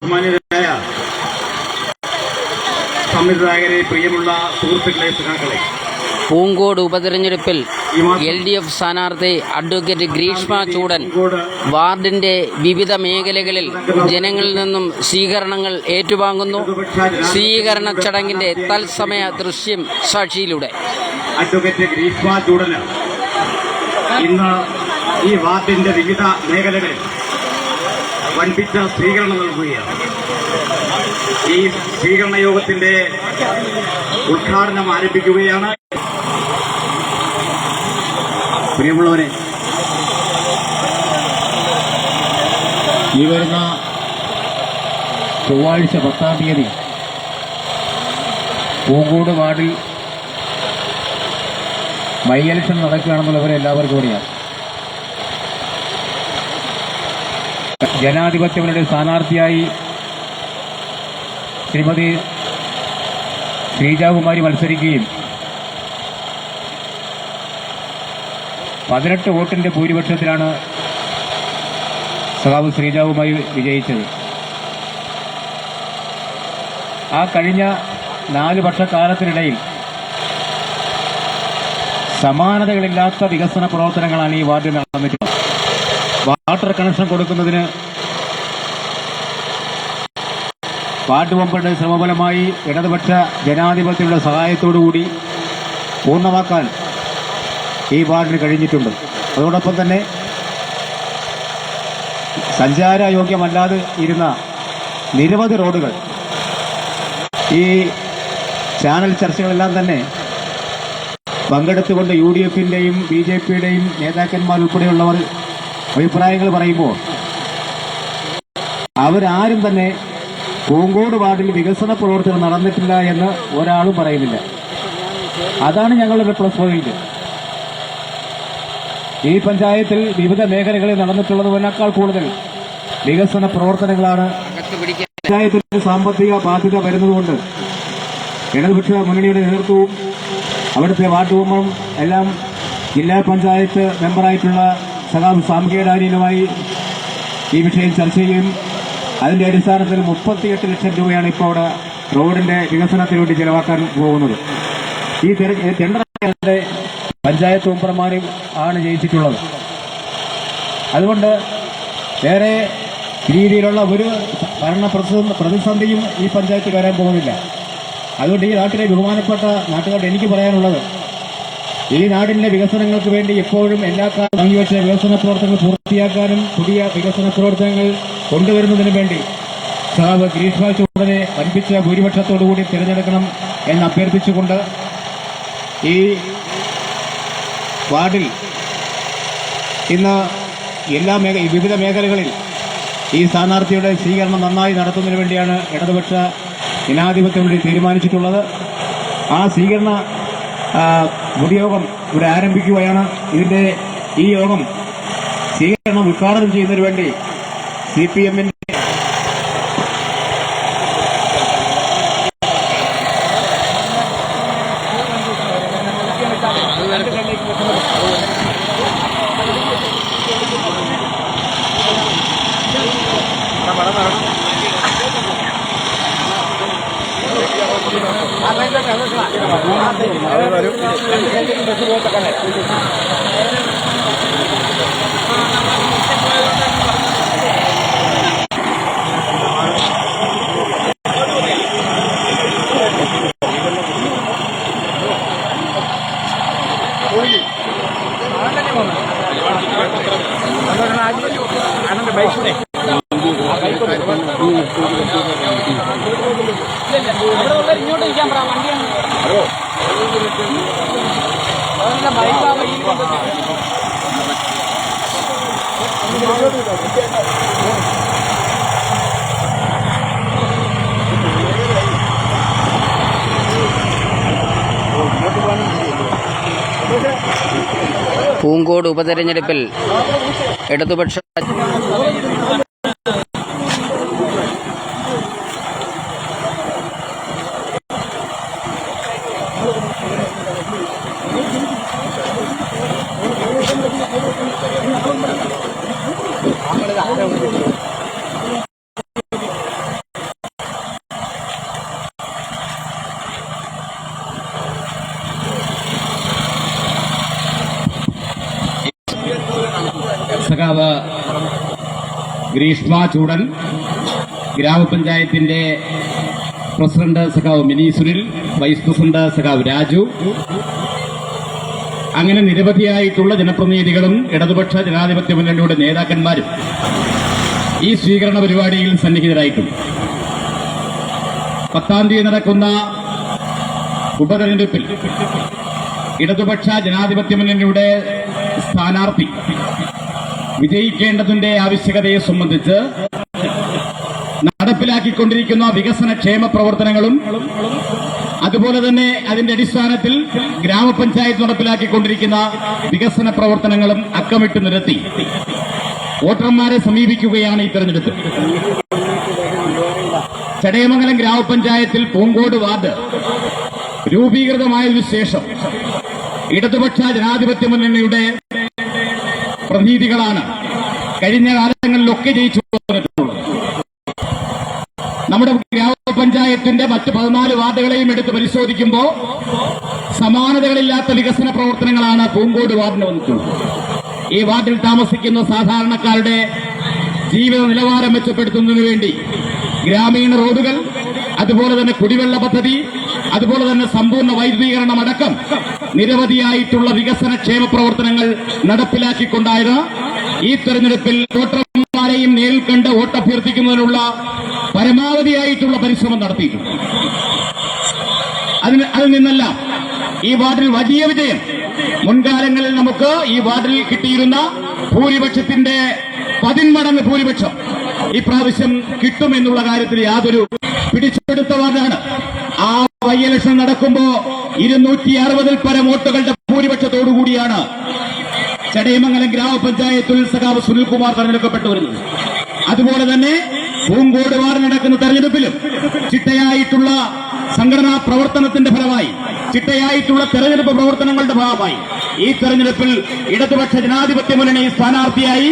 ബഹുമാന്യരായ സംവിധായകരെ, പ്രിയമുള്ള സുഹൃത്തുക്കളെ, സഖാക്കളെ, പൂങ്കോട് ഉപതെരഞ്ഞെടുപ്പിൽ LDF സ്ഥാനാർത്ഥി അഡ്വക്കേറ്റ് ഗ്രീഷ്മ ചൂടൻ വാർഡിന്റെ വിവിധ മേഖലകളിൽ ജനങ്ങളിൽ നിന്നും സ്വീകരണങ്ങൾ ഏറ്റുവാങ്ങുന്നു. സ്വീകരണ ചടങ്ങിന്റെ തത്സമയ ദൃശ്യം സാക്ഷിയിലൂടെ അഡ്വക്കേറ്റ് ഗ്രീഷ്മ ചൂടന് ഇന്ന് ഈ വാർഡിന്റെ വിവിധ മേഖലകളിൽ വൻപിച്ച സ്വീകരണം നൽകുകയാണ്. ഈ സ്വീകരണ യോഗത്തിന്റെ ഉദ്ഘാടനം ആരംഭിക്കുകയാണ്. പ്രിയമുള്ളവരെ, ഈ വരുന്ന ചൊവ്വാഴ്ച 10-ാം തീയതി പൂങ്കോട് വാർഡിൽ ബൈ ഇലക്ഷൻ നടക്കുകയാണെന്നുള്ളവരെ എല്ലാവർക്കും അറിയാം. ജനാധിപത്യങ്ങളുടെ സ്ഥാനാർത്ഥിയായി ശ്രീമതി ശ്രീജാകുമാരി മത്സരിക്കുകയും 18 വോട്ടിന്റെ ഭൂരിപക്ഷത്തിലാണ് സഖാവ് ശ്രീജാകുമാരി വിജയിച്ചത്. ആ കഴിഞ്ഞ 4 വർഷക്കാലത്തിനിടയിൽ സമാനതകളില്ലാത്ത വികസന പ്രവർത്തനങ്ങളാണ് ഈ വാർഡിൽ നടന്നിട്ടുള്ളത്. വാട്ടർ കണക്ഷൻ കൊടുക്കുന്നതിന് വാർഡ് മെമ്പറുടെ ശ്രമഫലമായി ഇടതുപക്ഷ ജനാധിപത്യങ്ങളുടെ സഹായത്തോടുകൂടി പൂർണ്ണമാക്കാൻ ഈ വാർഡിന് കഴിഞ്ഞിട്ടുണ്ട്. അതോടൊപ്പം തന്നെ സഞ്ചാരയോഗ്യമല്ലാതെ ഇരുന്ന നിരവധി റോഡുകൾ ഈ ചാനൽ ചർച്ചകളെല്ലാം തന്നെ പങ്കെടുത്തുകൊണ്ട് UDF-ന്റെയും BJP-യുടെയും നേതാക്കന്മാരുൾപ്പെടെയുള്ളവർ അഭിപ്രായങ്ങൾ പറയുമ്പോൾ അവരാരും തന്നെ പൂങ്കോട് വാർഡിൽ വികസന പ്രവർത്തനം നടന്നിട്ടില്ല എന്ന് ഒരാളും പറയുന്നില്ല. അതാണ് ഞങ്ങളുടെ പ്ലസ് പോയിന്റ്. ഈ പഞ്ചായത്തിൽ വിവിധ മേഖലകളിൽ നടന്നിട്ടുള്ളതിനേക്കാൾ കൂടുതൽ വികസന പ്രവർത്തനങ്ങളാണ്. പഞ്ചായത്തിന് സാമ്പത്തിക ബാധ്യത വരുന്നതുകൊണ്ട് ഇടതുപക്ഷ മുന്നണിയുടെ നേതൃത്വവും അവിടുത്തെ വാർഡ് മെമ്പറും എല്ലാം ജില്ലാ പഞ്ചായത്ത് മെമ്പറായിട്ടുള്ള സഖാവ് സാംഖ്യരാജീനുമായി ഈ വിഷയം ചർച്ച ചെയ്യും. അതിന്റെ അടിസ്ഥാനത്തിൽ 38 ലക്ഷം രൂപയാണ് ഇപ്പോൾ അവിടെ റോഡിന്റെ വികസനത്തിന് വേണ്ടി ചെലവാക്കാൻ പോകുന്നത്. ഈ ടെൻഡറിന്റെ പഞ്ചായത്ത് മെമ്പർമാരും ആണ് ജയിച്ചിട്ടുള്ളത്. അതുകൊണ്ട് വേറെ രീതിയിലുള്ള ഒരു ഭരണ പ്രതിസന്ധിയും ഈ പഞ്ചായത്ത് വരാൻ പോകുന്നില്ല. അതുകൊണ്ട് ഈ നാട്ടിലെ ബഹുമാനപ്പെട്ട നാട്ടുകാരോട് എനിക്ക് പറയാനുള്ളത്, ഈ നാടിന്റെ വികസനങ്ങൾക്ക് വേണ്ടി എപ്പോഴും എല്ലാ കാലവും അംഗീകരിച്ച വികസന പ്രവർത്തനങ്ങൾ പൂർത്തിയാക്കാനും പുതിയ വികസന പ്രവർത്തനങ്ങൾ കൊണ്ടുവരുന്നതിനു വേണ്ടി സഖാവ് ഗ്രീഷ്മ ചൂടനെ വൻപിച്ച ഭൂരിപക്ഷത്തോടുകൂടി തിരഞ്ഞെടുക്കണം എന്ന് അഭ്യർത്ഥിച്ചുകൊണ്ട് ഈ വാർഡിൽ ഇന്ന് വിവിധ മേഖലകളിൽ ഈ സ്ഥാനാർത്ഥിയുടെ സ്വീകരണം നന്നായി നടത്തുന്നതിന് വേണ്ടിയാണ് ഇടതുപക്ഷ ജനാധിപത്യം വേണ്ടി തീരുമാനിച്ചിട്ടുള്ളത്. ആ സ്വീകരണ പൊതുയോഗം ഇവിടെ ആരംഭിക്കുകയാണ്. ഈ യോഗം സ്വീകരണം ഉദ്ഘാടനം ചെയ്യുന്നതിന് വേണ്ടി CPM-ന്റെ ഇങ്ങോട്ട് ഇരിക്കാൻ പറ, വണ്ടിയാണ്. പൂങ്കോട് ഉപതെരഞ്ഞെടുപ്പിൽ ഇടതുപക്ഷ സഖാവ് ഗ്രീഷ്മ ചൂടൻ, ഗ്രാമപഞ്ചായത്തിന്റെ പ്രസിഡന്റ് സഖാവ് മിനി സുനിൽ, വൈസ് പ്രസിഡന്റ് സഖാവ് രാജു, അങ്ങനെ നിരവധിയായിട്ടുള്ള ജനപ്രതിനിധികളും ഇടതുപക്ഷ ജനാധിപത്യ മുന്നണിയുടെ നേതാക്കന്മാരും ഈ സ്വീകരണ പരിപാടിയിൽ സന്നിഹിതരായിട്ടുണ്ട്. 10-ാം തീയതി നടക്കുന്ന ഉപതെരഞ്ഞെടുപ്പിൽ ഇടതുപക്ഷ ജനാധിപത്യ മുന്നണിയുടെ സ്ഥാനാർത്ഥി വിജയിക്കേണ്ടതിന്റെ ആവശ്യകതയെ സംബന്ധിച്ച് നടപ്പിലാക്കിക്കൊണ്ടിരിക്കുന്ന വികസന ക്ഷേമ പ്രവർത്തനങ്ങളും അതുപോലെ തന്നെ അതിന്റെ അടിസ്ഥാനത്തിൽ ഗ്രാമപഞ്ചായത്ത് നടപ്പിലാക്കിക്കൊണ്ടിരിക്കുന്ന വികസന പ്രവർത്തനങ്ങളും അക്കമിട്ട് നിരത്തി വോട്ടർമാരെ സമീപിക്കുകയാണ് ഈ തെരഞ്ഞെടുപ്പ്. ചടയമംഗലം ഗ്രാമപഞ്ചായത്തിൽ പൂങ്കോട് വാർഡ് രൂപീകൃതമായതിനു ശേഷം ഇടതുപക്ഷ ജനാധിപത്യ മുന്നണിയുടെ പ്രതിനിധികളാണ് കഴിഞ്ഞ കാലങ്ങളിലൊക്കെ ജയിച്ചു വന്നിട്ടുള്ളത്. നമ്മുടെ ഗ്രാമപഞ്ചായത്തിന്റെ മറ്റ് 14 വാർഡുകളെയും എടുത്ത് പരിശോധിക്കുമ്പോൾ സമാനതകളില്ലാത്ത വികസന പ്രവർത്തനങ്ങളാണ് പൂങ്കോട് വാർഡിന് വന്നിട്ടുള്ളത്. ഈ വാർഡിൽ താമസിക്കുന്ന സാധാരണക്കാരുടെ ജീവിത നിലവാരം മെച്ചപ്പെടുത്തുന്നതിനു വേണ്ടി ഗ്രാമീണ റോഡുകൾ, അതുപോലെ തന്നെ കുടിവെള്ള പദ്ധതി, അതുപോലെ തന്നെ സമ്പൂർണ്ണ വൈദ്യുതീകരണം അടക്കം നിരവധിയായിട്ടുള്ള വികസന ക്ഷേമ പ്രവർത്തനങ്ങൾ നടപ്പിലാക്കിക്കൊണ്ടാണ് ഈ തെരഞ്ഞെടുപ്പിൽ വോട്ടർമാരെയും നേരിൽ കണ്ട് വോട്ടഭ്യർത്ഥിക്കുന്നതിനുള്ള പരമാവധിയായിട്ടുള്ള പരിശ്രമം നടത്തിയിട്ടുണ്ട്. അതിൽ നിന്നെല്ലാം ഈ വാർഡിൽ വലിയ വിജയം മുൻകാലങ്ങളിൽ നമുക്ക് ഈ വാർഡിൽ കിട്ടിയിരുന്ന ഭൂരിപക്ഷത്തിന്റെ 10 മടങ്ങ് ഭൂരിപക്ഷം ഇപ്രാവശ്യം കിട്ടുമെന്നുള്ള കാര്യത്തിൽ യാതൊരു പിടിച്ചെടുത്ത വാർഡാണ്. ആ ബൈ ഇലക്ഷൻ നടക്കുമ്പോ 260-ൽ പരം വോട്ടുകളുടെ ഭൂരിപക്ഷത്തോടുകൂടിയാണ് ചടയമംഗലം ഗ്രാമപഞ്ചായത്തിൽ സഖാവ് സുനിൽകുമാർ തെരഞ്ഞെടുക്കപ്പെട്ടു വരുന്നത്. അതുപോലെ തന്നെ പൂങ്കോട് വാർഡ് നടക്കുന്ന തെരഞ്ഞെടുപ്പിലും ചിട്ടയായിട്ടുള്ള സംഘടനാ പ്രവർത്തനത്തിന്റെ ഫലമായി, ചിട്ടയായിട്ടുള്ള തെരഞ്ഞെടുപ്പ് പ്രവർത്തനങ്ങളുടെ ഭാഗമായി ഈ തെരഞ്ഞെടുപ്പിൽ ഇടതുപക്ഷ ജനാധിപത്യ മുന്നണി സ്ഥാനാർത്ഥിയായി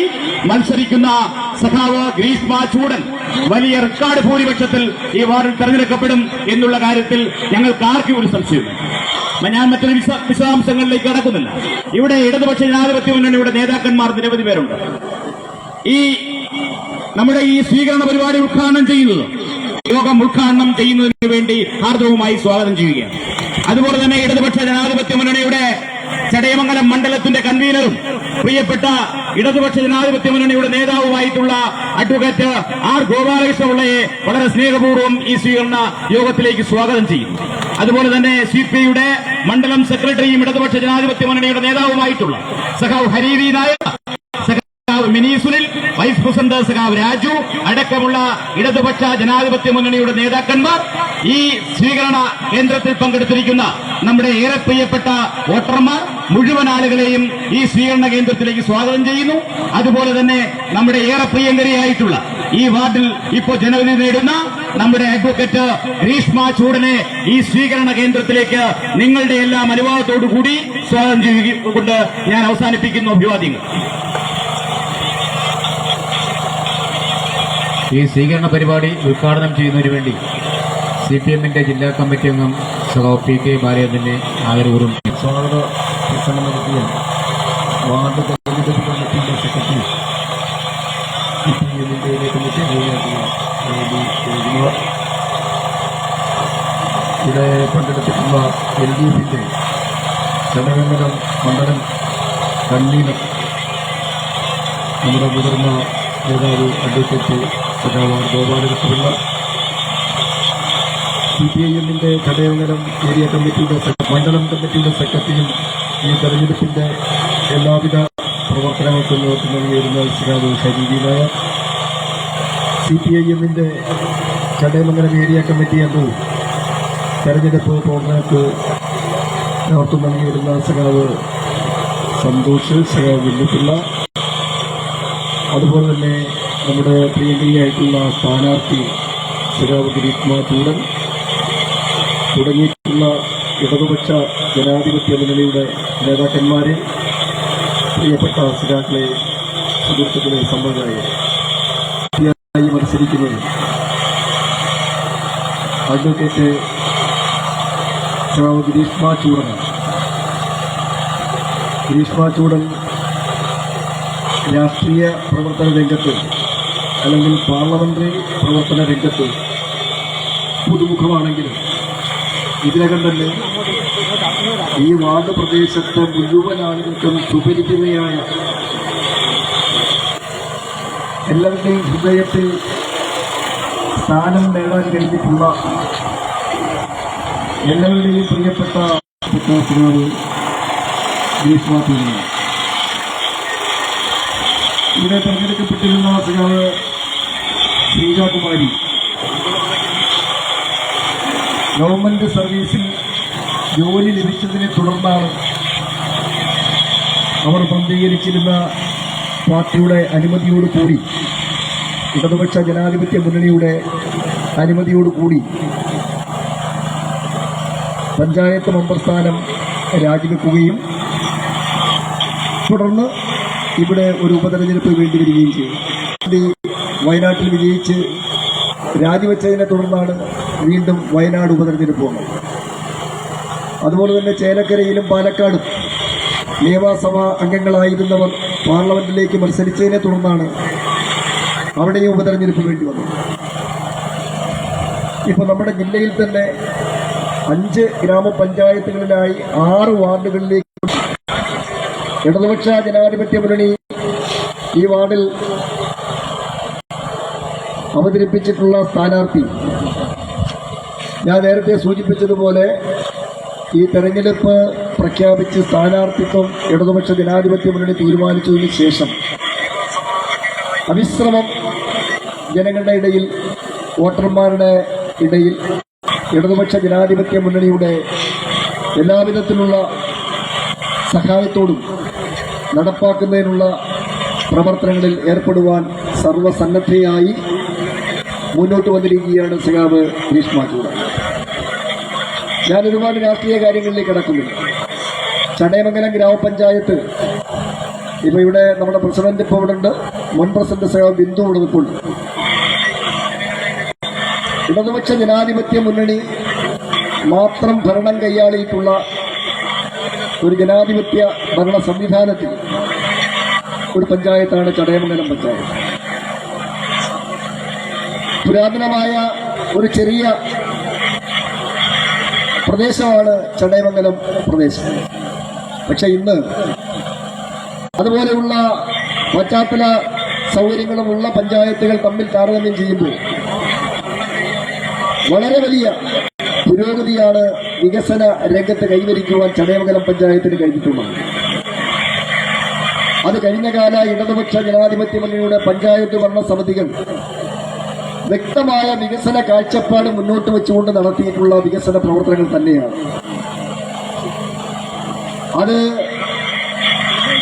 മത്സരിക്കുന്ന സഖാവ് ഗ്രീഷ്മ ചൂടൻ വലിയ റെക്കോർഡ് ഭൂരിപക്ഷത്തിൽ ഈ വാർഡിൽ തെരഞ്ഞെടുക്കപ്പെടും എന്നുള്ള കാര്യത്തിൽ ഞങ്ങൾക്ക് ആർക്കും ഒരു സംശയമില്ല. ഞാൻ മറ്റൊരു വിശദാംശങ്ങളിലേക്ക് കടക്കുന്നില്ല. ഇവിടെ ഇടതുപക്ഷ ജനാധിപത്യ മുന്നണിയുടെ നേതാക്കന്മാർ നിരവധി പേരുണ്ട്. നമ്മുടെ ഈ സ്വീകരണ പരിപാടി ഉദ്ഘാടനം ചെയ്യുന്നത്, യോഗം ഉദ്ഘാടനം ചെയ്യുന്നതിന് വേണ്ടി ഹാർദവുമായി സ്വാഗതം ചെയ്യുകയാണ്. അതുപോലെ തന്നെ ഇടതുപക്ഷ ജനാധിപത്യ മുന്നണിയുടെ ചടയമംഗലം മണ്ഡലത്തിന്റെ കൺവീനറും പ്രിയപ്പെട്ട ഇടതുപക്ഷ ജനാധിപത്യ മുന്നണിയുടെ നേതാവുമായിട്ടുള്ള അഡ്വക്കേറ്റ് ആർ ഗോപാലകൃഷ്ണപിള്ളയെ വളരെ സ്നേഹപൂർവ്വം ഈ സ്വീകരണ യോഗത്തിലേക്ക് സ്വാഗതം ചെയ്യും. അതുപോലെ തന്നെ സിപിഐയുടെ മണ്ഡലം സെക്രട്ടറിയും ഇടതുപക്ഷ ജനാധിപത്യ മുന്നണിയുടെ നേതാവുമായിട്ടുള്ള സഖാവ് ഹരീവി നായർ, സഖാവ് മിനി സുനിൽ, വൈസ് പ്രസിഡന്റ് സഖാവ് രാജു അടക്കമുള്ള ഇടതുപക്ഷ ജനാധിപത്യ മുന്നണിയുടെ നേതാക്കന്മാർ ഈ സ്വീകരണ കേന്ദ്രത്തിൽ പങ്കെടുത്തിരിക്കുന്ന നമ്മുടെ ഏറെ പ്രിയപ്പെട്ട വോട്ടർമാർ മുഴുവൻ ആളുകളെയും ഈ സ്വീകരണ കേന്ദ്രത്തിലേക്ക് സ്വാഗതം ചെയ്യുന്നു. അതുപോലെ തന്നെ നമ്മുടെ ഏറെ പ്രിയങ്കരിയായിട്ടുള്ള ഈ വാർഡിൽ ഇപ്പോൾ ജനവിധി നേടുന്ന നമ്മുടെ അഡ്വക്കേറ്റ് ഗ്രീഷ്മ ചൂടനെ ഈ സ്വീകരണ കേന്ദ്രത്തിലേക്ക് നിങ്ങളുടെ എല്ലാം അനുവാദത്തോടുകൂടി സ്വാഗതം ചെയ്തുകൊണ്ട് ഞാൻ അവസാനിപ്പിക്കുന്നു. അഭിവാദ്യങ്ങൾ. ഈ സ്വീകരണ പരിപാടി ഉദ്ഘാടനം ചെയ്യുന്നതിന് വേണ്ടി CPM-ന്റെ ജില്ലാ കമ്മിറ്റി അംഗം സഖാവ് PK ബാലചന്ദ്രനെ ആദരപൂർവ്വം സ്വാഗത പ്രസംഗം നടത്തിയ വാർഡ് തെരഞ്ഞെടുപ്പ് കമ്മിറ്റിയുടെ സെക്രട്ടറി CPM-ന്റെ കമ്മിറ്റി അംഗങ്ങളായിട്ടുള്ള ഇവിടെ പങ്കെടുത്തിട്ടുള്ള LDF-ന്റെ ചടയമംഗലം മണ്ഡലം കൺവീനർ നമ്മുടെ മുതിർന്ന നേതാവ് അഡ്വക്കേറ്റ് സഖാവ് ഗോപാലകൃഷ്ണപിള്ള, CPIM-ന്റെ ചടയമംഗലം ഏരിയ കമ്മിറ്റിയുടെ മണ്ഡലം കമ്മിറ്റിയുടെ സെക്രട്ടറിയും ഈ തെരഞ്ഞെടുപ്പിന്റെ എല്ലാവിധ പ്രവർത്തനങ്ങൾക്കും നേതൃത്വം നൽകിയിരുന്ന സഖാവ് ഹരീവി നായർ, CPIM-ന്റെ ചടയമംഗലം ഏരിയ കമ്മിറ്റി അംഗവും തെരഞ്ഞെടുപ്പ് പ്രവർത്തനങ്ങൾക്ക് നേതൃത്വം നൽകിയിരുന്ന സഖാവ് സന്തോഷ്, സഖാവ് വില്ലുപിള്ള, അതുപോലെ തന്നെ നമ്മുടെ പ്രിയങ്കരിയായിട്ടുള്ള സ്ഥാനാർത്ഥി സഖാവ് ഗ്രീഷ്മ ചൂടൻ തുടങ്ങിയിട്ടുള്ള ഇടതുപക്ഷ ജനാധിപത്യ മുന്നണിയുടെ നേതാക്കന്മാരെ, പ്രിയപ്പെട്ട സഖാക്കളെ, സുഹൃത്തുക്കളെ, സമ്മതരായി മത്സരിക്കുന്നത് അഡ്വക്കേറ്റ് സഖാവ് ഗ്രീഷ്മ ചൂടനാണ്. ഗ്രീഷ്മ ചൂടൻ രാഷ്ട്രീയ പ്രവർത്തന രംഗത്ത് അല്ലെങ്കിൽ പാർലമെന്ററി പ്രവർത്തന രംഗത്ത് പുതുമുഖമാണെങ്കിലും ഇതിനകം തന്നെ ഈ വാർഡ് പ്രദേശത്തെ മുഴുവൻ ആളുകൾക്കും സുപരിചിതയായ എല്ലാവരുടെയും ഹൃദയത്തിൽ സ്ഥാനം നേടാൻ കഴിഞ്ഞിട്ടുള്ള എല്ലാവരുടെയും പ്രിയപ്പെട്ട സഖാവ് ഗ്രീഷ്മാതീനാണ്. ഇവിടെ തെരഞ്ഞെടുക്കപ്പെട്ടിരുന്ന സഖാവ് ശ്രീജാകുമാരി ഗവൺമെന്റ് സർവീസിൽ ജോലി ലഭിച്ചതിനെ തുടർന്നാണ് അവർ പ്രതികരിച്ചിരുന്ന പാർട്ടിയുടെ അനുമതിയോടുകൂടി, ഇടതുപക്ഷ ജനാധിപത്യ മുന്നണിയുടെ അനുമതിയോടുകൂടി പഞ്ചായത്ത് മെമ്പർ സ്ഥാനം രാജിവെക്കുകയും തുടർന്ന് ഇവിടെ ഒരു ഉപതെരഞ്ഞെടുപ്പ് വേണ്ടി വരികയും ചെയ്തു. വയനാട്ടിൽ വിജയിച്ച് രാജിവെച്ചതിനെ തുടർന്നാണ് വീണ്ടും വയനാട് ഉപതെരഞ്ഞെടുപ്പ് വന്നത്. അതുപോലെ തന്നെ ചേലക്കരയിലും പാലക്കാടും നിയമസഭാ അംഗങ്ങളായിരുന്നവർ പാർലമെന്റിലേക്ക് മത്സരിച്ചതിനെ തുടർന്നാണ് അവിടെയും ഉപതെരഞ്ഞെടുപ്പ് വേണ്ടി വന്നത്. ഇപ്പോൾ നമ്മുടെ ജില്ലയിൽ തന്നെ 5 ഗ്രാമപഞ്ചായത്തുകളിലായി 6 വാർഡുകളിലേക്ക് ഇടതുപക്ഷ ജനാധിപത്യ മുന്നണി ഈ വാർഡിൽ അവതരിപ്പിച്ചിട്ടുള്ള സ്ഥാനാർത്ഥി ഞാൻ നേരത്തെ സൂചിപ്പിച്ചതുപോലെ ഈ തെരഞ്ഞെടുപ്പ് പ്രഖ്യാപിച്ച് സ്ഥാനാർത്ഥിത്വം ഇടതുപക്ഷ ജനാധിപത്യ മുന്നണി തീരുമാനിച്ചതിന് ശേഷം അവിശ്രമം ജനങ്ങളുടെ ഇടയിൽ, വോട്ടർമാരുടെ ഇടയിൽ ഇടതുപക്ഷ ജനാധിപത്യ മുന്നണിയുടെ എല്ലാവിധത്തിലുള്ള സഹായത്തോടും നടപ്പാക്കുന്നതിനുള്ള പ്രവർത്തനങ്ങളിൽ ഏർപ്പെടുവാൻ സർവസന്നദ്ധയായി മുന്നോട്ട് വന്നിരിക്കുകയാണ് സഖാവ് ഗ്രീഷ്മാതീനാണ്. ഞാൻ ഒരുപാട് രാഷ്ട്രീയ കാര്യങ്ങളിലേക്ക് കടക്കുന്നില്ല. ചടയമംഗലം ഗ്രാമപഞ്ചായത്ത് ഇപ്പൊ ഇവിടെ നമ്മുടെ പ്രസിഡന്റ് ഇപ്പോൾ ഇവിടെ ഉണ്ട്, മുൻ പ്രസിഡന്റ് സഖാവ് ബിന്ദു ഇവിടെ നിൽപ്പുണ്ട്. ഇടതുപക്ഷ ജനാധിപത്യ മുന്നണി മാത്രം ഭരണം കൈയാളിയിട്ടുള്ള ഒരു ജനാധിപത്യ ഭരണ സംവിധാനത്തിൽ ഒരു പഞ്ചായത്താണ് ചടയമംഗലം പഞ്ചായത്ത്. പുരാതനമായ ഒരു ചെറിയ പ്രദേശമാണ് ചടയമംഗലം പ്രദേശം. പക്ഷെ ഇന്ന് അതുപോലെയുള്ള പശ്ചാത്തല സൗകര്യങ്ങളുമുള്ള പഞ്ചായത്തുകൾ തമ്മിൽ താരതമ്യം ചെയ്യുമ്പോൾ വളരെ വലിയ പുരോഗതിയാണ് വികസന രംഗത്ത് കൈവരിക്കുവാൻ ചടയമംഗലം പഞ്ചായത്തിന് കഴിഞ്ഞിട്ടുള്ളത്. അത് കഴിഞ്ഞകാല ഇടതുപക്ഷ ജനാധിപത്യ മുന്നണിയുടെ പഞ്ചായത്ത് ഭരണ സമിതികൾ വ്യക്തമായ വികസന കാഴ്ചപ്പാട് മുന്നോട്ട് വെച്ചുകൊണ്ട് നടത്തിയിട്ടുള്ള വികസന പ്രവർത്തനങ്ങൾ തന്നെയാണ്. അത്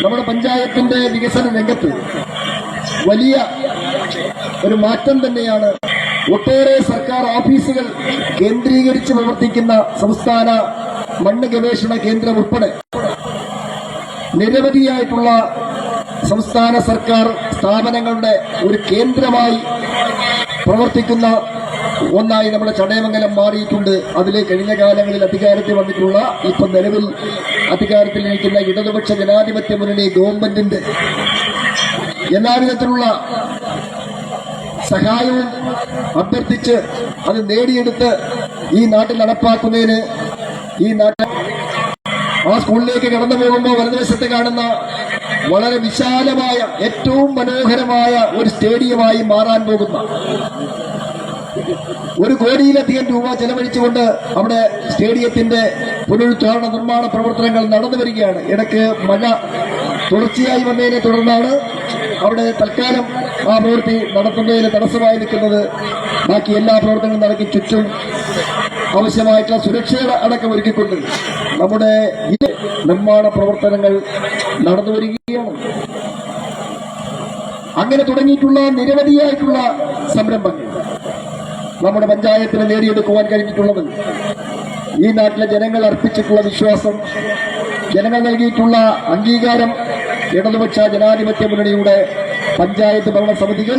നമ്മുടെ പഞ്ചായത്തിന്റെ വികസന രംഗത്ത് വലിയ ഒരു മാറ്റം തന്നെയാണ്. ഒട്ടേറെ സർക്കാർ ഓഫീസുകൾ കേന്ദ്രീകരിച്ച് പ്രവർത്തിക്കുന്ന സംസ്ഥാന മണ്ണ് ഗവേഷണ കേന്ദ്രം ഉൾപ്പെടെ നിരവധിയായിട്ടുള്ള സംസ്ഥാന സർക്കാർ സ്ഥാപനങ്ങളുടെ ഒരു കേന്ദ്രമായി പ്രവർത്തിക്കുന്ന ഒന്നായി നമ്മുടെ ചടയമംഗലം മാറിയിട്ടുണ്ട്. അതിൽ കഴിഞ്ഞ കാലങ്ങളിൽ അധികാരത്തിൽ വന്നിട്ടുള്ള, ഇപ്പം നിലവിൽ അധികാരത്തിലിരിക്കുന്ന ഇടതുപക്ഷ ജനാധിപത്യ മുന്നണി ഗവൺമെന്റിന്റെ എല്ലാവിധത്തിലുള്ള സഹായവും അഭ്യർത്ഥിച്ച് അത് നേടിയെടുത്ത് ഈ നാട്ടിൽ നടപ്പാക്കുന്നതിന്, ഈ നാട്ടിൽ ആ സ്കൂളിലേക്ക് കടന്നു പോകുമ്പോൾ വലതുവശത്ത് കാണുന്ന വളരെ വിശാലമായ ഏറ്റവും മനോഹരമായ ഒരു സ്റ്റേഡിയമായി മാറാൻ പോകുന്ന 1 കോടിയിലധികം രൂപ ചെലവഴിച്ചുകൊണ്ട് അവിടെ സ്റ്റേഡിയത്തിന്റെ പുനരുദ്ധാരണ നിർമ്മാണ പ്രവർത്തനങ്ങൾ നടന്നു വരികയാണ്. ഇടയ്ക്ക് മഴ തുടർച്ചയായി വന്നതിനെ തുടർന്നാണ് അവിടെ തൽക്കാലം ആ പ്രവൃത്തി നടത്തുന്നതിന് തടസ്സമായി നിൽക്കുന്നത്. ബാക്കി എല്ലാ പ്രവർത്തനങ്ങളും നടക്കി ചുറ്റും ആവശ്യമായിട്ടുള്ള സുരക്ഷയുടെ അടക്കം ഒരുക്കിക്കൊണ്ട് നമ്മുടെ ഇത് നിർമ്മാണ പ്രവർത്തനങ്ങൾ നടന്നു വരികയാണ്. അങ്ങനെ തുടങ്ങിയിട്ടുള്ള നിരവധിയായിട്ടുള്ള സംരംഭങ്ങൾ നമ്മുടെ പഞ്ചായത്തിന് നേടിയെടുക്കുവാൻ കഴിഞ്ഞിട്ടുള്ളത് ഈ നാട്ടിലെ ജനങ്ങൾ അർപ്പിച്ചിട്ടുള്ള വിശ്വാസം, ജനങ്ങൾ നൽകിയിട്ടുള്ള അംഗീകാരം ഇടതുപക്ഷ ജനാധിപത്യ മുന്നണിയുടെ പഞ്ചായത്ത് ഭരണ സമിതികൾ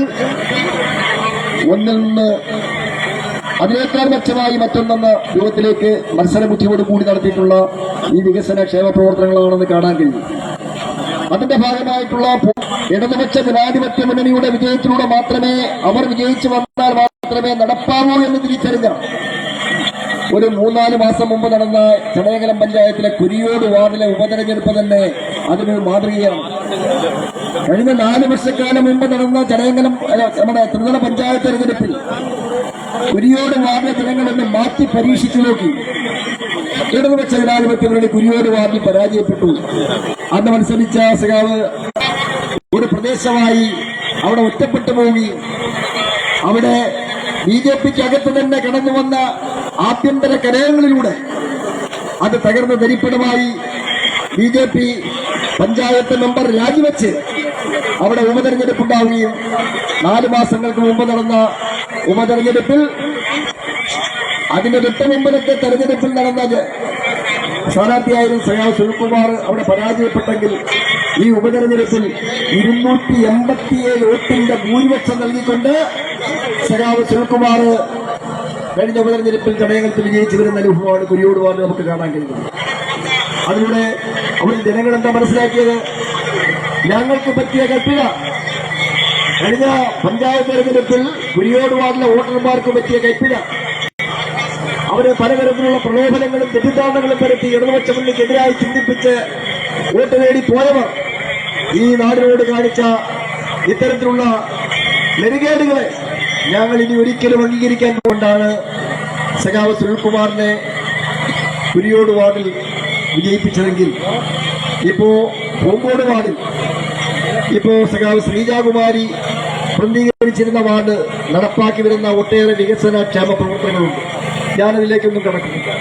ഒന്നിൽ നിന്ന് അതിനേക്കാൾ മെച്ചമായി മറ്റൊന്നെന്ന രൂപത്തിലേക്ക് മത്സരബുദ്ധിയോട് കൂടി നടത്തിയിട്ടുള്ള ഈ വികസന ക്ഷേമ പ്രവർത്തനങ്ങളാണെന്ന് കാണാൻ കഴിയും. അതിന്റെ ഭാഗമായിട്ടുള്ള ഇടതുപക്ഷ ജനാധിപത്യ മുന്നണിയുടെ വിജയത്തിലൂടെ മാത്രമേ അവർ വിജയിച്ചു വന്നാൽ മാത്രമേ നടപ്പാവൂ എന്ന് തിരിച്ചറിഞ്ഞ ഒരു 3-4 മാസം മുമ്പ് നടന്ന ചടയമംഗലം പഞ്ചായത്തിലെ കുരിയോട് വാർഡിലെ ഉപതെരഞ്ഞെടുപ്പ് തന്നെ അതിനൊരു മാതൃകയാണ്. കഴിഞ്ഞ 4 വർഷക്കാലം മുമ്പ് നടന്ന ചടയമംഗലം നമ്മുടെ ത്രിതല പഞ്ചായത്ത് തെരഞ്ഞെടുപ്പിൽ കുരിയോട് വാർഡിലെ ജനങ്ങളെന്ന് മാറ്റി പരീക്ഷിച്ചു നോക്കി. ഇടതുപക്ഷ ജനാധിപത്യ മുന്നണി കുരിയോട് വാർഡിൽ പരാജയപ്പെട്ടു. അന്ന് മത്സരിച്ച സഖാവ് ഒരു പ്രദേശമായി അവിടെ ഒറ്റപ്പെട്ടു പോയി. അവിടെ BJPക്ക് അകത്ത് തന്നെ കടന്നു വന്ന ആഭ്യന്തര കലഹങ്ങളിലൂടെ അത് തകർന്ന തരിപ്പണമായി. BJP പഞ്ചായത്ത് മെമ്പർ രാജിവെച്ച് അവിടെ ഉപതെരഞ്ഞെടുപ്പുണ്ടാവുകയും 4 മാസങ്ങൾക്ക് മുമ്പ് നടന്ന ഉപതെരഞ്ഞെടുപ്പിൽ അതിന്റെ തൊട്ട് മുമ്പിലത്തെ തെരഞ്ഞെടുപ്പിൽ നടന്ന സ്ഥാനാർത്ഥിയായിരുന്നു സഖാവ് സുനിൽകുമാർ അവിടെ പരാജയപ്പെട്ടെങ്കിൽ ഈ ഉപതെരഞ്ഞെടുപ്പിൽ 287 വോട്ടിന്റെ ഭൂരിപക്ഷം നൽകിക്കൊണ്ട് സഖാവ് സുനിൽകുമാർ കഴിഞ്ഞ ഉപതെരഞ്ഞെടുപ്പിൽ ചടയമംഗലത്തിൽ വിജയിച്ചു വരുന്ന അനുഭവമാണ് കുരിയോട് വാർഡ് നമുക്ക് കാണാൻ കഴിയുന്നത്. അതിലൂടെ അവിടെ ജനങ്ങൾ എന്താ മനസ്സിലാക്കിയത്? ഞങ്ങൾക്ക് പറ്റിയ കൽപ്പിക കഴിഞ്ഞ പഞ്ചായത്ത് തെരഞ്ഞെടുപ്പിൽ കുരിയോട് വാർഡിലെ വോട്ടർമാർക്ക് പറ്റിയ കൽപ്പിക അവര് പലതരത്തിലുള്ള പ്രലോഭനങ്ങളും തെറ്റിദ്ധാരണകളും പരത്തി ഇടതുപക്ഷ മുന്നണിക്കെതിരായി ചിന്തിപ്പിച്ച് വോട്ട് നേടി പോയവർ ഈ നാടിനോട് കാണിച്ച ഇത്തരത്തിലുള്ള നെറുകേടുകളെ ഞങ്ങൾ ഇനി ഒരിക്കലും അംഗീകരിക്കാൻ കൊണ്ടാണ് സഖാവ് സുനിൽകുമാറിനെ കുരിയോട് വാർഡിൽ വിജയിപ്പിച്ചതെങ്കിൽ ഇപ്പോ പൂങ്കോട് വാർഡിൽ ഇപ്പോ സഖാവ് ശ്രീജാകുമാരി പ്രതിനിധീകരിച്ചിരുന്ന വാർഡ് നടപ്പാക്കി വരുന്ന ഒട്ടേറെ വികസന ക്ഷേമ പ്രവർത്തനങ്ങളുണ്ട്. ഞാനതിലേക്കൊന്നും കടക്കുന്നില്ല.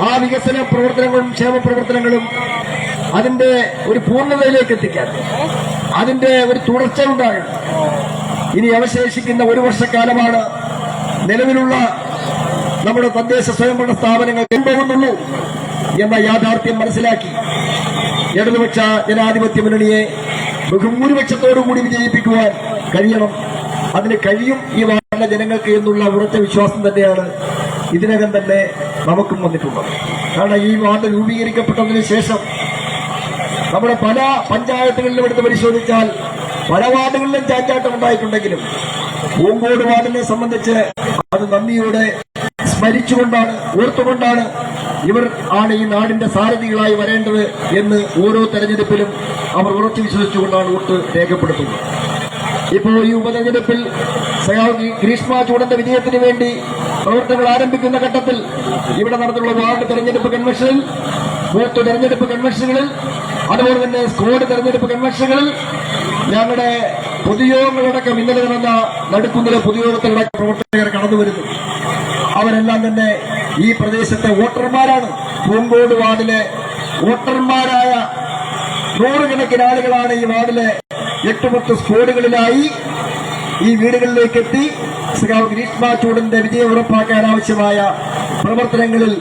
ആ വികസന പ്രവർത്തനങ്ങളും ക്ഷേമ പ്രവർത്തനങ്ങളും അതിന്റെ ഒരു പൂർണ്ണതയിലേക്ക് എത്തിക്കാൻ അതിന്റെ ഒരു തുടർച്ച ഉണ്ടാകണം. ഇനി അവശേഷിക്കുന്ന 1 വർഷക്കാലമാണ് നിലവിലുള്ള നമ്മുടെ തദ്ദേശ സ്വയംഭരണ സ്ഥാപനങ്ങൾ പോകുന്നുള്ളൂ എന്ന യാഥാർത്ഥ്യം മനസ്സിലാക്കി ഇടതുപക്ഷ ജനാധിപത്യ മുന്നണിയെ ബഹുഭൂരിപക്ഷത്തോടുകൂടി വിജയിപ്പിക്കുവാൻ കഴിയണം. അതിന് കഴിയും ഈ വാർഡിലെ ജനങ്ങൾക്ക് എന്നുള്ള ഉറച്ച വിശ്വാസം തന്നെയാണ് ഇതിനകം തന്നെ നമുക്കും വന്നിട്ടുള്ളത്. കാരണം ഈ വാർഡ് രൂപീകരിക്കപ്പെട്ടതിന് ശേഷം നമ്മുടെ പല പഞ്ചായത്തുകളിലും എടുത്ത് പരിശോധിച്ചാൽ പല വാർഡുകളിലും ചാഞ്ചാട്ടം ഉണ്ടായിട്ടുണ്ടെങ്കിലും പൂങ്കോട് വാർഡിനെ സംബന്ധിച്ച് അത് നന്ദിയോടെ സ്മരിച്ചുകൊണ്ടാണ് ഓർത്തുകൊണ്ടാണ് ഇവർ ആണ് ഈ നാടിന്റെ സാരഥികളായി വരേണ്ടത് എന്ന് ഓരോ തെരഞ്ഞെടുപ്പിലും അവർ ഉറച്ചു വിശ്വസിച്ചുകൊണ്ടാണ് വോട്ട് രേഖപ്പെടുത്തുന്നത്. ഇപ്പോൾ ഈ ഉപതെരഞ്ഞെടുപ്പിൽ സഖാവ് ഗ്രീഷ്മ ചൂടന്റെ വിജയത്തിന് വേണ്ടി പ്രവർത്തനങ്ങൾ ആരംഭിക്കുന്ന ഘട്ടത്തിൽ ഇവിടെ നടന്നുള്ള വാർഡ് തെരഞ്ഞെടുപ്പ് കൺവെൻഷനിൽ, ബൂത്ത് തെരഞ്ഞെടുപ്പ് കൺവെൻഷനുകളിൽ, അതുപോലെ തന്നെ സ്ക്വാഡ് തെരഞ്ഞെടുപ്പ് കൺവെൻഷനുകളിൽ ഞങ്ങളുടെ പൊതുയോഗങ്ങളടക്കം ഇന്നലെ നടന്ന നടുക്കുന്നിലെ പൊതുയോഗത്തിലടക്കം പ്രവർത്തകർ കടന്നുവരുന്നു. അവരെല്ലാം തന്നെ ഈ പ്രദേശത്തെ വോട്ടർമാരാണ്. പൂങ്കോട് വാർഡിലെ വോട്ടർമാരായ 100 കണക്കിന് ആളുകളാണ് ഈ വാർഡിലെ 8-10 സ്ക്വാഡുകളിലായി ഈ വീടുകളിലേക്ക് എത്തി സഖാവ് ഗ്രീഷ്മ ചൂടന്റെ വിജയം ഉറപ്പാക്കാൻ ആവശ്യമായ പ്രവർത്തനങ്ങളിൽ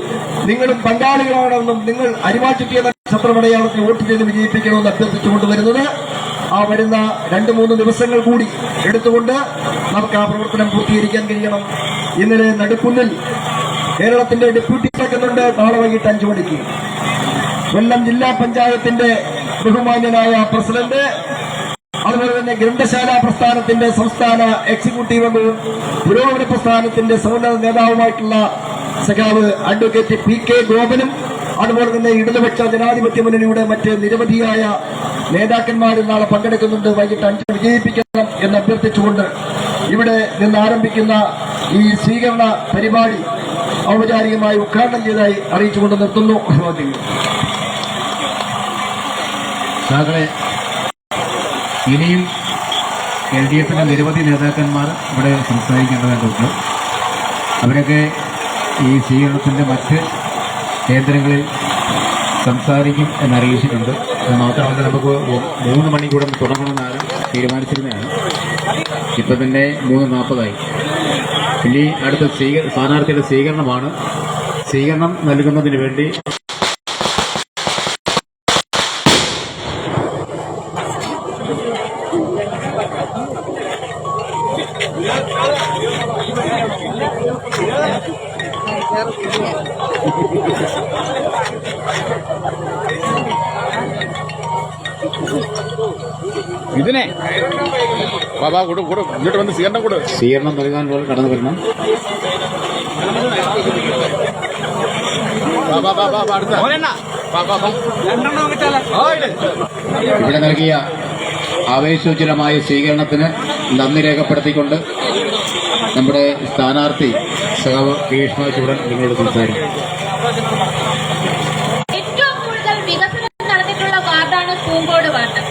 നിങ്ങളും പങ്കാളികളാണെന്നും നിങ്ങൾ അരിമാറ്റുട്ടിയ നക്ഷത്രമടയാളത്തിൽ വോട്ട് ചെയ്ത് വിജയിപ്പിക്കണമെന്ന് അഭ്യർത്ഥിച്ചുകൊണ്ടുവരുന്നത് ആ വരുന്ന 2-3 ദിവസങ്ങൾ കൂടി എടുത്തുകൊണ്ട് നമുക്ക് ആ പ്രവർത്തനം പൂർത്തീകരിക്കാൻ കഴിയണം. ഇന്നലെ നടുക്കുന്നിൽ കേരളത്തിന്റെ ഡെപ്യൂട്ടി നടക്കുന്നുണ്ട്. നാളെ വൈകിട്ട് 5 മണിക്ക് കൊല്ലം ജില്ലാ പഞ്ചായത്തിന്റെ ബഹുമാന്യനായ പ്രസിഡന്റ്, അതുപോലെ തന്നെ ഗ്രന്ഥശാല പ്രസ്ഥാനത്തിന്റെ സംസ്ഥാന എക്സിക്യൂട്ടീവ് അംഗവും പുരോഗമന പ്രസ്ഥാനത്തിന്റെ സമുന്നത നേതാവുമായിട്ടുള്ള സഖാവ് അഡ്വക്കേറ്റ് PK ഗോപനും, അതുപോലെ തന്നെ ഇടതുപക്ഷ ജനാധിപത്യ മുന്നണിയുടെ മറ്റ് നിരവധിയായ നേതാക്കന്മാരും നാളെ പങ്കെടുക്കുന്നുണ്ട്. വൈകിട്ട് 5 വിജയിപ്പിക്കണം എന്ന് അഭ്യർത്ഥിച്ചുകൊണ്ട് ഇവിടെ നിന്ന് ആരംഭിക്കുന്ന ഈ സ്വീകരണ പരിപാടി ഔപചാരികമായി ഉദ്ഘാടനം ചെയ്തതായി അറിയിച്ചുകൊണ്ട് നിർത്തുന്നു. ഇനിയും LDFിന്റെ നിരവധി നേതാക്കന്മാർ ഇവിടെ സംസാരിക്കേണ്ടതായിട്ടുണ്ട്. അവരൊക്കെ ഈ സ്വീകരണത്തിന്റെ മറ്റ് കേന്ദ്രങ്ങളിൽ സംസാരിക്കും എന്നറിയിച്ചിട്ടുണ്ട്. അത് മാത്രമല്ല നമുക്ക് 3 മണിക്കൂടെ തുടങ്ങണമെന്നാണ് തീരുമാനിച്ചിരുന്നതാണ്. ഇപ്പം തന്നെ 3:40 ഇനി അടുത്ത സ്ഥാനാർത്ഥിയുടെ സ്വീകരണമാണ്. സ്വീകരണം നൽകുന്നതിന് വേണ്ടി ഇതിനെ ബാബാ കൊടു കൊടു ഇങ്ങോട്ട് വന്ന് സ്വീകരണം കൊടു. സ്വീകരണം നൽകാൻ പോലെ കടന്നു വരണം. ഇവിടെ നൽകിയ ആവേശോജ്വലമായ സ്വീകരണത്തിന് നന്ദി രേഖപ്പെടുത്തിക്കൊണ്ട് നമ്മുടെ സ്ഥാനാർത്ഥി സഖാവ് ഗ്രീഷ്മ ചൂടൻ നിങ്ങളോട് സംസാരിക്കും. ഏറ്റവും കൂടുതൽ വികസനം നടന്നിട്ടുള്ള വാർഡാണ് പൂങ്കോട് വാർഡ്.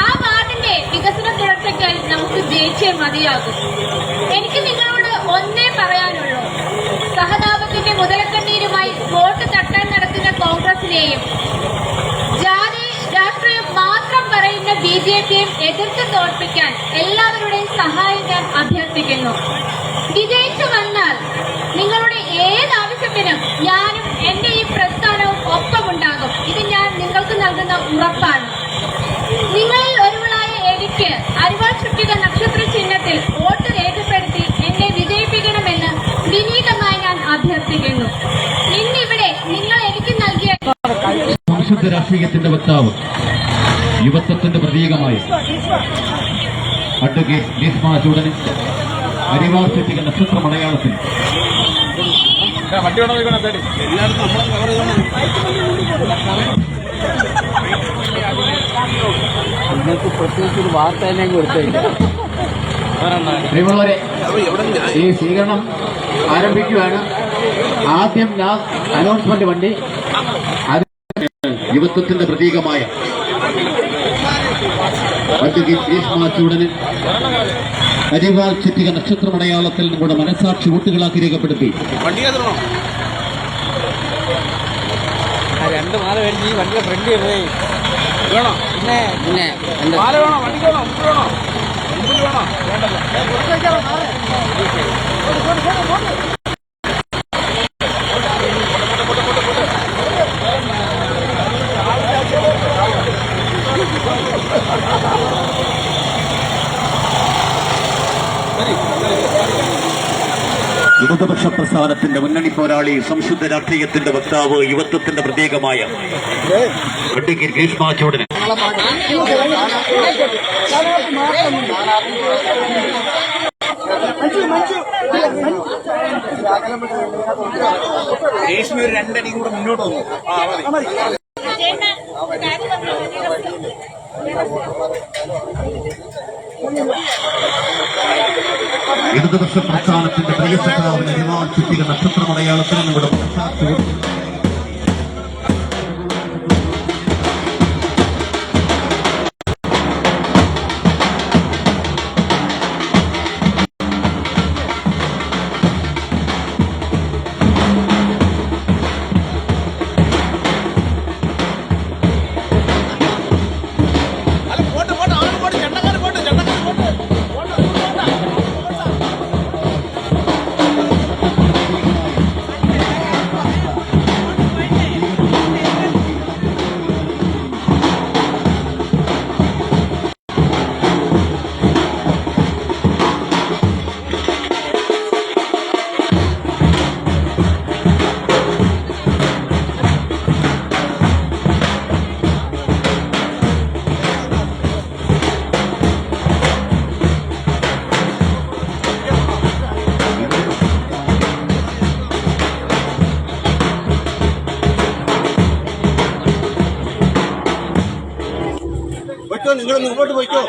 ആ വാർഡിന്റെ വികസന തുടർച്ചയ്ക്കായി നമുക്ക് ജയിച്ചേ മതിയാകും. എനിക്ക് നിങ്ങളോട് ഒന്നേ പറയാനുള്ളൂ, സഹതാപത്തിന്റെ മുതലക്കണ്ണീരുമായി വോട്ട് തട്ടാൻ നടക്കുന്ന കോൺഗ്രസിനെയും ജാതി രാഷ്ട്രീയം മാത്രം പറയുന്ന BJPയെയും എതിർത്ത് തോൽപ്പിക്കാൻ എല്ലാവരുടെയും സഹായം ഞാൻ അഭ്യർത്ഥിക്കുന്നു. വിജയിച്ചു വന്നാൽ നിങ്ങളുടെ ഏത് ആവശ്യത്തിനും ഞാനും എന്റെ ഈ പ്രസ്ഥാനവും ഒപ്പമുണ്ടാകും. ഇത് ഞാൻ നിങ്ങൾക്ക് നൽകുന്ന ഉറപ്പാണ്. നിങ്ങളിൽ ഒരുവളായ എനിക്ക് അരിവാൾ ചുറ്റിക നക്ഷത്ര ചിഹ്നത്തിൽ വോട്ട് രേഖപ്പെടുത്തി എന്നെ വിജയിപ്പിക്കണമെന്ന് വിനീതമായി ഞാൻ അഭ്യർത്ഥിക്കുന്നു. ഇന്നിവിടെ നിങ്ങൾ എനിക്ക് നൽകിയ സംശുദ്ധ രാഷ്ട്രീയത്തിന്റെ വക്താവ്, യുവത്വത്തിന്റെ പ്രതീകമായി അഡ്വക്കേറ്റ് ഗ്രീഷ്മ ചൂടന് അരിവാൾ ചുറ്റിക നക്ഷത്ര മലയാളത്തിൽ നിങ്ങൾക്ക് പ്രത്യേകിച്ച് ഒരു വാർത്ത തന്നെ കൊടുത്തില്ല. പ്രിയമുള്ളവരെ, ഈ സ്വീകരണം ആരംഭിക്കുകയാണ്. ആദ്യം ഞാൻ അനൗൺസ്മെന്റ് വണ്ടി യുവത്വത്തിന്റെ പ്രതീകമായ അഡ്വക്കേറ്റ് ഗ്രീഷ്മ ചൂടന് അരിവാൾ ചുറ്റിക നക്ഷത്ര മലയാളത്തിൽ നമ്മുടെ മനസാക്ഷി വോട്ടുകളാക്കി രേഖപ്പെടുത്തി. രണ്ട് മാല മേടിച്ച് ഈ വണ്ടിയുടെ ഫ്രണ്ട് പോയി വേണോ? പിന്നെ പിന്നെ എന്താ മാല വേണോ? വണ്ടി വേണോ? മുമ്പ് വേണോ? മുമ്പിൽ വേണോ? വേണ്ടല്ലോ. ഇടതുപക്ഷ പ്രസ്ഥാനത്തിന്റെ മുന്നണി പോരാളി, സംശുദ്ധ രാഷ്ട്രീയത്തിന്റെ വക്താവ്, യുവത്വത്തിന്റെ പ്രതീകമായ അഡ്വക്കേറ്റ് ഗ്രീഷ്മ ചൂടന് രേഷ്മ ഒരു രണ്ടടി കൂടെ മുന്നോട്ട് പോകും. ഇടതുപക്ഷ പ്രസ്ഥാനത്തിന്റെ പ്രിയ സഖാവിന് അരിവാൾ ചുറ്റിക നക്ഷത്ര മലയാളത്തിൽ നമ്മുടെ മനസാക്ഷി നിങ്ങൾ മുമ്പോട്ട് പോയിക്കോ.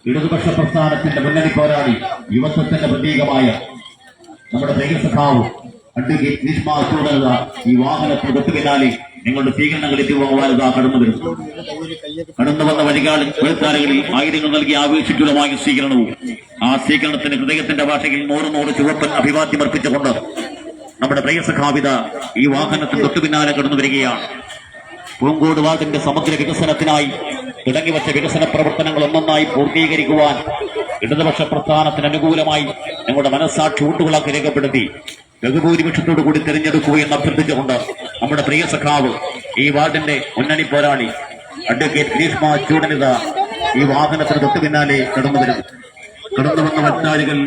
ഇടതുപക്ഷ പ്രസ്ഥാനത്തിന്റെ മുന്നണി പോരാളി, യുവത്വത്തിന്റെ പ്രതീകമായ നമ്മുടെ പ്രിയ സഖാവ് അഡ്വക്കേറ്റ് ഗ്രീഷ്മ ചൂടൻ ഈ വാഹനത്തിന് തൊട്ടു പിന്നാലെ നിങ്ങളുടെ സ്വീകരണങ്ങൾ എത്തിപ്പോകുവാൻ ഇതാ കടന്നു വരുന്നു. കടന്നു വന്ന വഴികാലുകളിൽ ആയിരങ്ങൾ നൽകി ആവേശിക്കുലമായ സ്വീകരണവും ആ സ്വീകരണത്തിന് ഹൃദയത്തിന്റെ ഭാഷയിൽ 100 ചുവപ്പൻ അഭിവാദ്യം അർപ്പിച്ചുകൊണ്ട് നമ്മുടെ പ്രിയ സഖാവിത ഈ വാഹനത്തിന് തൊട്ടു പിന്നാലെ കടന്നു വരികയാണ്. പൂങ്കോട് വാർഡിന്റെ സമഗ്ര വികസനത്തിനായി തുടങ്ങിവച്ച വികസന പ്രവർത്തനങ്ങൾ ഒന്നൊന്നായി പൂർത്തീകരിക്കുവാൻ ഇടതുപക്ഷ പ്രസ്ഥാനത്തിന് അനുകൂലമായി ഞങ്ങളുടെ മനസ്സാക്ഷി വോട്ടുകളാക്കി രേഖപ്പെടുത്തി ബഹുഭൂരിപക്ഷത്തോടു കൂടി തെരഞ്ഞെടുക്കുകയെന്ന് അഭ്യർത്ഥിച്ചുകൊണ്ട് നമ്മുടെ പ്രിയ സഖാവ് ഈ വാർഡിന്റെ മുന്നണി പോരാളി അഡ്വക്കേറ്റ് ഗ്രീഷ്മ ചൂടനിത ഈ വാഹനത്തിന് തൊട്ടു പിന്നാലെ കടന്നു വരുന്നു. കടന്നു വന്ന മറ്റാളികൾ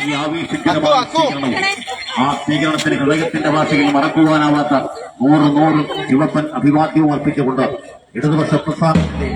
ഈ ആവേശിക്കുന്നമായ സ്വീകരണവും ആ സ്വീകരണത്തിന് ഹൃദയത്തിന്റെ ഭാഷയിൽ മറക്കുവാനാവാത്ത 100 ചുവപ്പൻ അഭിവാദ്യവും അർപ്പിച്ചുകൊണ്ട് ഇടതുപക്ഷ പ്രസ്ഥാനത്തിന്റെ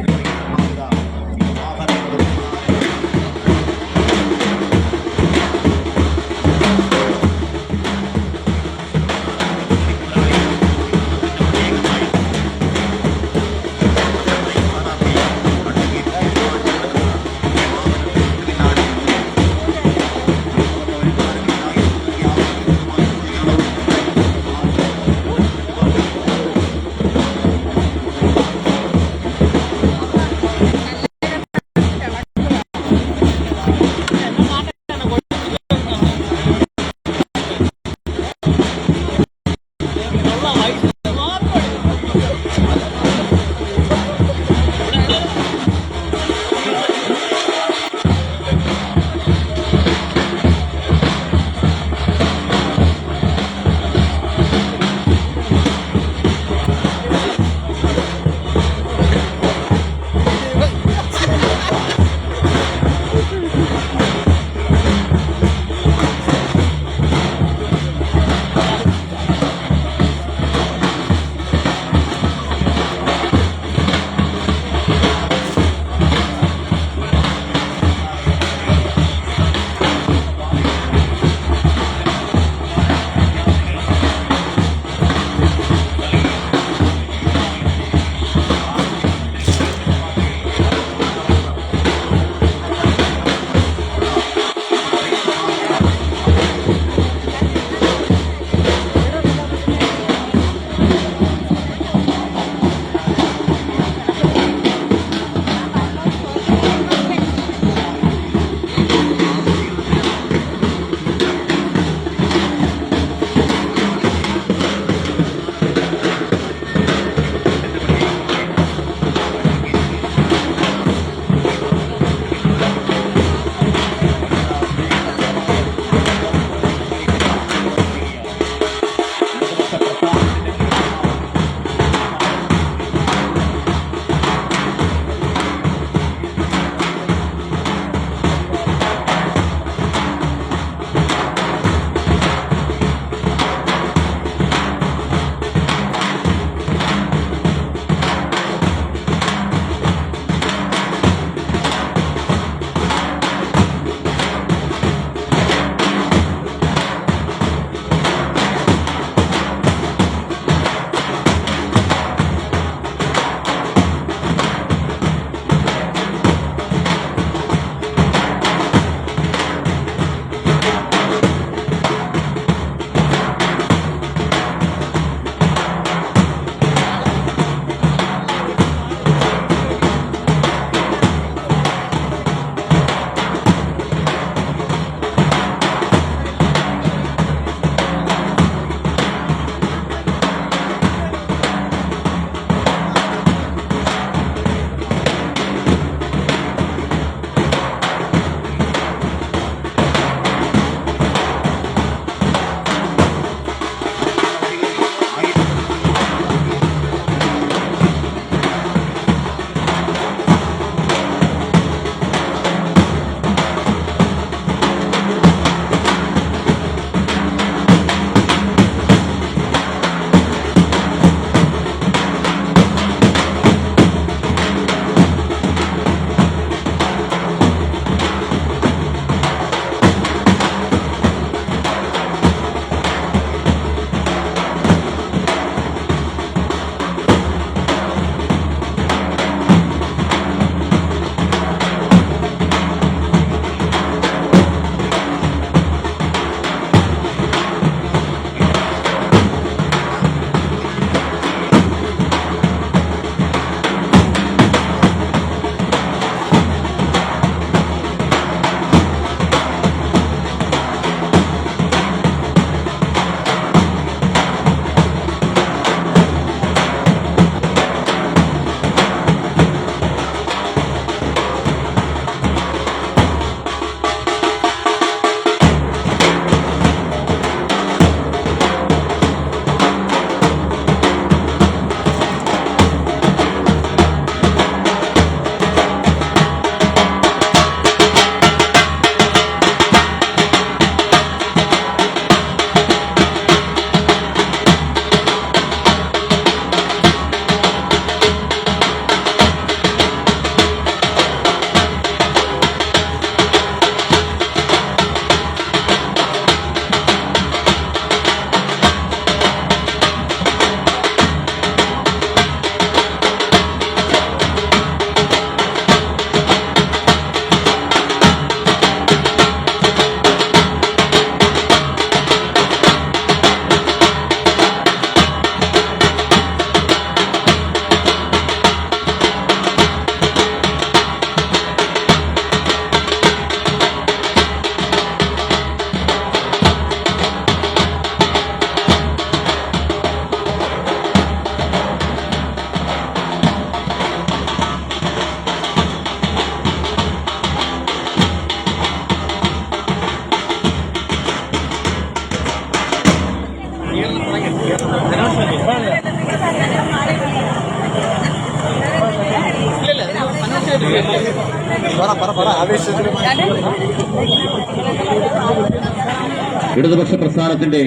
ഇടതുപക്ഷ പ്രസ്ഥാനത്തിന്റെ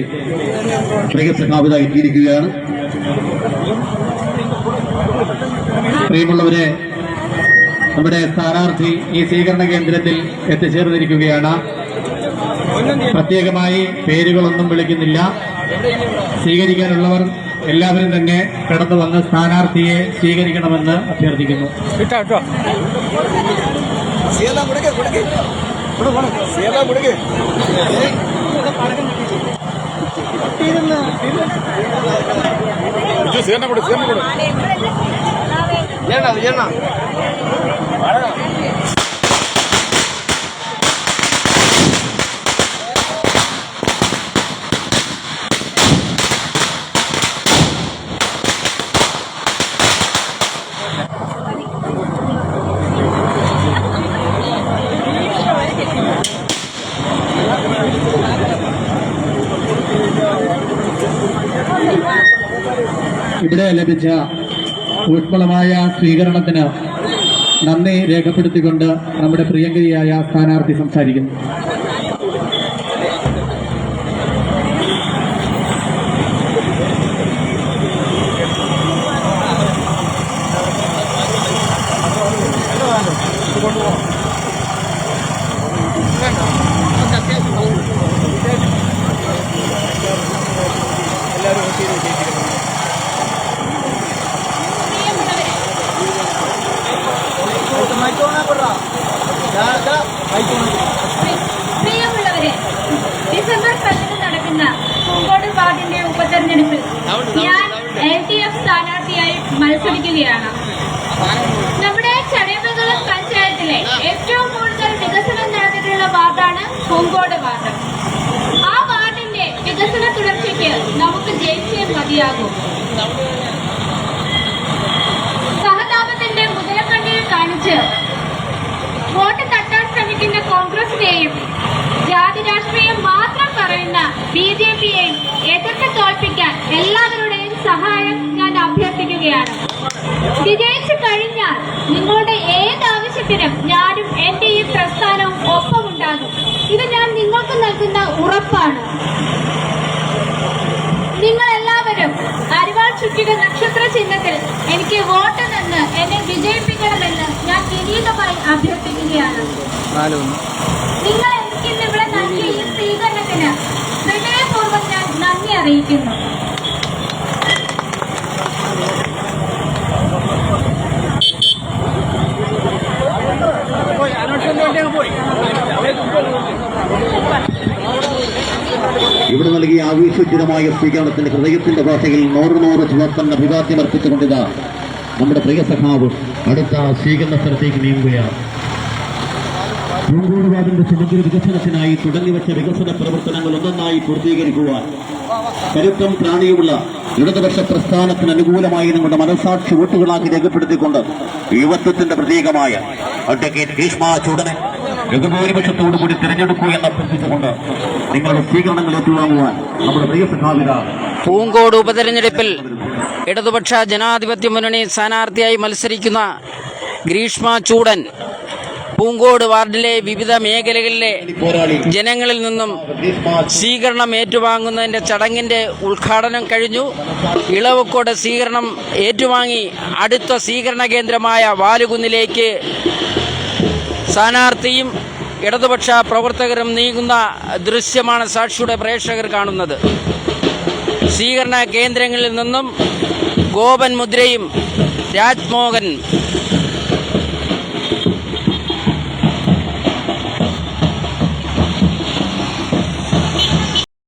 പ്രിയ സഖാവിത എത്തിയിരിക്കുകയാണ്. പ്രിയമുള്ളവരെ, നമ്മുടെ സ്ഥാനാർത്ഥി ഈ സ്വീകരണ കേന്ദ്രത്തിൽ എത്തിച്ചേർന്നിരിക്കുകയാണ്. പ്രത്യേകമായി പേരുകളൊന്നും വിളിക്കുന്നില്ല. സ്വീകരിക്കാനുള്ളവർ എല്ലാവരും തന്നെ കടന്നു വന്ന് സ്ഥാനാർത്ഥിയെ സ്വീകരിക്കണമെന്ന് അഭ്യർത്ഥിക്കുന്നു. ഇവിടെ ലഭിച്ച ഊഷ്മളമായ സ്വീകരണത്തിന് നന്ദി രേഖപ്പെടുത്തിക്കൊണ്ട് നമ്മുടെ പ്രിയങ്കരിയായ സ്ഥാനാർത്ഥി സംസാരിക്കുന്നു. പ്രിയമുള്ളവരെ, ഡിസംബർ 10 നടക്കുന്ന പൂങ്കോട് വാർഡിന്റെ ഉപതെരഞ്ഞെടുപ്പിൽ ഞാൻ LDF സ്ഥാനാർത്ഥിയായി മത്സരിക്കുകയാണ്. നമ്മുടെ ചടയമംഗലം പഞ്ചായത്തിലെ ഏറ്റവും കൂടുതൽ വികസനം നടത്തിയിട്ടുള്ള വാർഡാണ് പൂങ്കോട് വാർഡ്. ആ വാർഡിന്റെ വികസന തുടർച്ചയ്ക്ക് നമുക്ക് ജയിച്ചേ മതിയാകും. സഹതാപത്തിന്റെ മുതലക്കണ്ണിൽ കാണിച്ച് വോട്ട് തട്ടാൻ ശ്രമിക്കുന്ന കോൺഗ്രസിനെയും ജാതി രാഷ്ട്രീയം മാത്രം പറയുന്ന BJPയെയും എതിർത്ത് തോൽപ്പിക്കാൻ എല്ലാവരുടെയും സഹായം ഞാൻ അഭ്യർത്ഥിക്കുകയാണ്. വിജയിച്ചു കഴിഞ്ഞാൽ നിങ്ങളുടെ ഏത് ആവശ്യത്തിനും ഞാനും എന്റെ ഈ പ്രസ്ഥാനവും ഒപ്പമുണ്ടാകും. ഇത് ഞാൻ നിങ്ങൾക്ക് നൽകുന്ന ഉറപ്പാണ്. നിങ്ങൾ എല്ലാവരും അരിവാൾ ചുറ്റിക നക്ഷത്ര ചിഹ്നത്തിൽ എനിക്ക് വോട്ട് നിന്ന് എന്നെ വിജയിപ്പിക്കണമെന്ന് ഞാൻ വിനീതമായി അഭ്യർത്ഥിക്കുകയാണ്. നിങ്ങൾ എനിക്ക് ഇവിടെ നൽകിയ ഈ സ്വീകരണത്തിന് ഹൃദയപൂർവ്വം ഞാൻ നന്ദി അറിയിക്കുന്നു. ഇവിടെ നൽകിയ ആവേശോജ്വലമായ സ്വീകരണത്തിന്റെ ഹൃദയത്തിന്റെ ഭാഷയിൽ 100 ചുവപ്പൻ അഭിവാദ്യം അർപ്പിച്ചുകൊണ്ടിതാ നമ്മുടെ പ്രിയ സഖാവ് അടുത്ത സ്വീകരണ സ്ഥലത്തേക്ക് നീങ്ങുകയാണ്. പൂങ്കോട് വാർഡിന്റെ സമഗ്ര വികസനത്തിനായി തുടങ്ങിവെച്ച വികസന പ്രവർത്തനങ്ങൾ ഒന്നൊന്നായി പൂർത്തീകരിക്കുവാൻ കരുത്തും പ്രാണിയുമുള്ള ഇടതുപക്ഷ പ്രസ്ഥാനത്തിന് അനുകൂലമായി നിങ്ങളുടെ മനസാക്ഷി വോട്ടുകളാക്കി രേഖപ്പെടുത്തിക്കൊണ്ട് യുവത്വത്തിന്റെ പ്രതീകമായ അഡ്വക്കേറ്റ് ഗ്രീഷ്മ ചൂടനെ ബഹുഭൂരിപക്ഷത്തോടുകൂടി തിരഞ്ഞെടുക്കൂ എന്ന് അഭ്യർത്ഥിച്ചുകൊണ്ട് നിങ്ങളുടെ സ്വീകരണങ്ങൾ ഏറ്റുവാങ്ങുവാൻ നമ്മുടെ പ്രിയ സഖാവിത. പൂങ്കോട് ഉപതെരഞ്ഞെടുപ്പിൽ ഇടതുപക്ഷ ജനാധിപത്യ മുന്നണി സ്ഥാനാർത്ഥിയായി മത്സരിക്കുന്ന ഗ്രീഷ്മ ചൂടൻ പൂങ്കോട് വാർഡിലെ വിവിധ മേഖലകളിലെ ജനങ്ങളിൽ നിന്നും സ്വീകരണം ഏറ്റുവാങ്ങുന്നതിന്റെ ചടങ്ങിന്റെ ഉദ്ഘാടനം കഴിഞ്ഞു. ഇളവക്കോട് സ്വീകരണം ഏറ്റുവാങ്ങി അടുത്ത സ്വീകരണ കേന്ദ്രമായ വാലുകുന്നിലേക്ക് സ്ഥാനാർത്ഥിയും ഇടതുപക്ഷ പ്രവർത്തകരും നീങ്ങുന്ന ദൃശ്യമാണ് സാക്ഷിയുടെ പ്രേക്ഷകർ കാണുന്നത്. സ്വീകരണ കേന്ദ്രങ്ങളിൽ നിന്നും ഗോപൻ മുദ്രയും രാജ്മോഹൻ